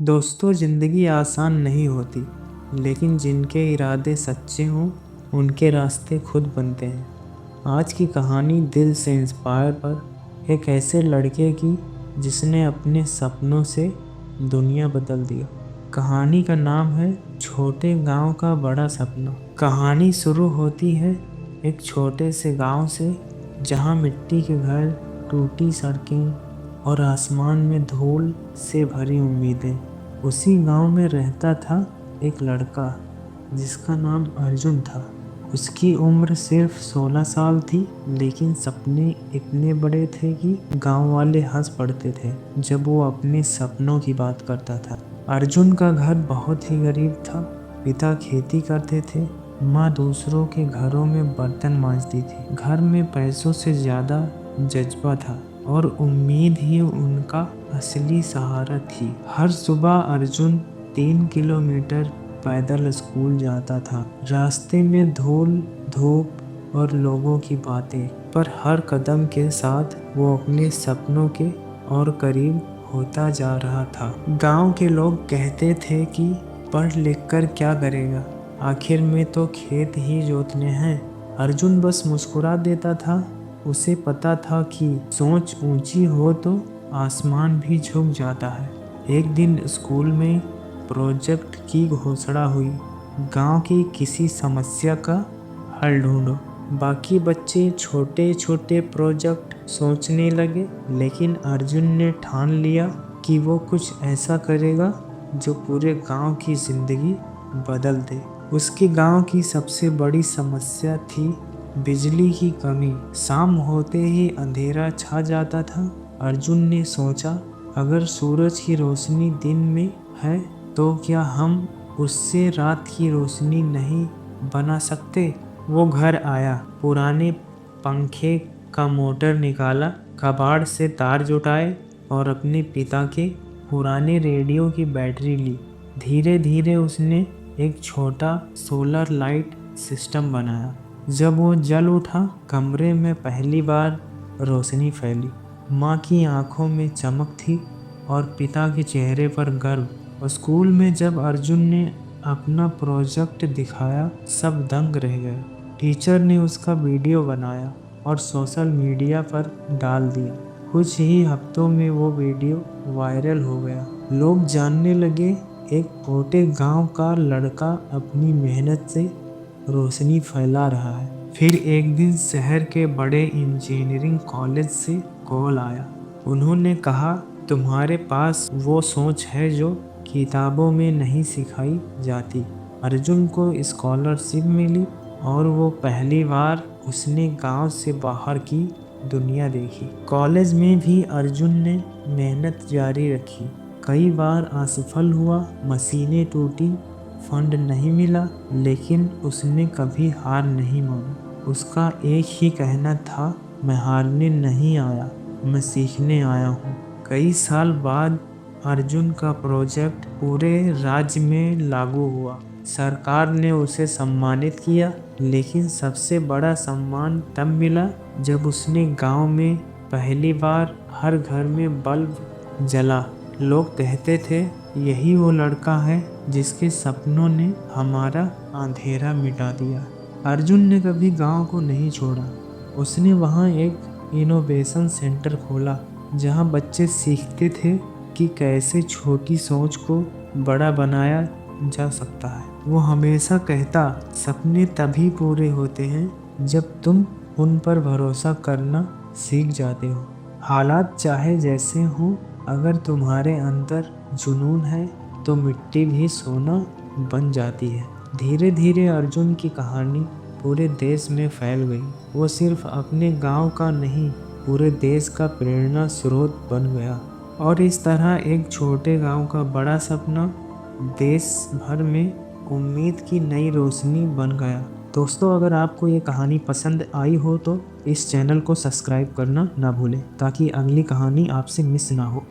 दोस्तों, ज़िंदगी आसान नहीं होती, लेकिन जिनके इरादे सच्चे हों, उनके रास्ते खुद बनते हैं। आज की कहानी दिल से इंस्पायर पर एक ऐसे लड़के की जिसने अपने सपनों से दुनिया बदल दिया। कहानी का नाम है छोटे गांव का बड़ा सपना। कहानी शुरू होती है एक छोटे से गांव से, जहां मिट्टी के घर, टूटी सड़कें और आसमान में धूल से भरी उम्मीदें। उसी गांव में रहता था एक लड़का जिसका नाम अर्जुन था। उसकी उम्र सिर्फ 16 साल थी, लेकिन सपने इतने बड़े थे कि गांव वाले हंस पड़ते थे जब वो अपने सपनों की बात करता था। अर्जुन का घर बहुत ही गरीब था। पिता खेती करते थे, माँ दूसरों के घरों में बर्तन मांजती थी। घर में पैसों से ज़्यादा जज्बा था और उम्मीद ही उनका असली सहारा थी। हर सुबह अर्जुन 3 किलोमीटर पैदल स्कूल जाता था। रास्ते में धूल, धूप और लोगों की बातें, पर हर कदम के साथ वो अपने सपनों के और करीब होता जा रहा था। गांव के लोग कहते थे कि पढ़ लिख कर क्या करेगा, आखिर में तो खेत ही जोतने हैं। अर्जुन बस मुस्कुरा देता था। उसे पता था कि सोच ऊंची हो तो आसमान भी झुक जाता है। एक दिन स्कूल में प्रोजेक्ट की घोषणा हुई। गांव की किसी समस्या का हल ढूंढो। बाकी बच्चे छोटे छोटे प्रोजेक्ट सोचने लगे, लेकिन अर्जुन ने ठान लिया कि वो कुछ ऐसा करेगा जो पूरे गांव की जिंदगी बदल दे। उसके गांव की सबसे बड़ी समस्या थी बिजली की कमी। शाम होते ही अंधेरा छा जाता था। अर्जुन ने सोचा, अगर सूरज की रोशनी दिन में है तो क्या हम उससे रात की रोशनी नहीं बना सकते। वो घर आया, पुराने पंखे का मोटर निकाला, कबाड़ से तार जुटाए और अपने पिता के पुराने रेडियो की बैटरी ली। धीरे धीरे उसने एक छोटा सोलर लाइट सिस्टम बनाया। जब वो जल उठा, कमरे में पहली बार रोशनी फैली। माँ की आंखों में चमक थी और पिता के चेहरे पर गर्व। स्कूल में जब अर्जुन ने अपना प्रोजेक्ट दिखाया, सब दंग रह गए। टीचर ने उसका वीडियो बनाया और सोशल मीडिया पर डाल दिया। कुछ ही हफ्तों में वो वीडियो वायरल हो गया। लोग जानने लगे, एक छोटे गांव का लड़का अपनी मेहनत से रोशनी फैला रहा है। फिर एक दिन शहर के बड़े इंजीनियरिंग कॉलेज से कॉल आया। उन्होंने कहा, तुम्हारे पास वो सोच है जो किताबों में नहीं सिखाई जाती। अर्जुन को स्कॉलरशिप मिली और वो पहली बार उसने गांव से बाहर की दुनिया देखी। कॉलेज में भी अर्जुन ने मेहनत जारी रखी। कई बार असफल हुआ, मशीनें टूटी, फंड नहीं मिला, लेकिन उसने कभी हार नहीं मानी। उसका एक ही कहना था, मैं हारने नहीं आया, मैं सीखने आया हूँ। कई साल बाद अर्जुन का प्रोजेक्ट पूरे राज्य में लागू हुआ। सरकार ने उसे सम्मानित किया, लेकिन सबसे बड़ा सम्मान तब मिला जब उसने गांव में पहली बार हर घर में बल्ब जला। लोग कहते थे, यही वो लड़का है जिसके सपनों ने हमारा अंधेरा मिटा दिया। अर्जुन ने कभी गांव को नहीं छोड़ा। उसने वहां एक इनोवेशन सेंटर खोला, जहां बच्चे सीखते थे कि कैसे छोटी सोच को बड़ा बनाया जा सकता है। वो हमेशा कहता, सपने तभी पूरे होते हैं जब तुम उन पर भरोसा करना सीख जाते हो। हालात चाहे जैसे हों, अगर तुम्हारे अंदर जुनून है तो मिट्टी भी सोना बन जाती है। धीरे धीरे अर्जुन की कहानी पूरे देश में फैल गई। वो सिर्फ अपने गांव का नहीं, पूरे देश का प्रेरणा स्रोत बन गया। और इस तरह एक छोटे गांव का बड़ा सपना देश भर में उम्मीद की नई रोशनी बन गया। दोस्तों, अगर आपको ये कहानी पसंद आई हो तो इस चैनल को सब्सक्राइब करना ना भूलें, ताकि अगली कहानी आपसे मिस ना हो।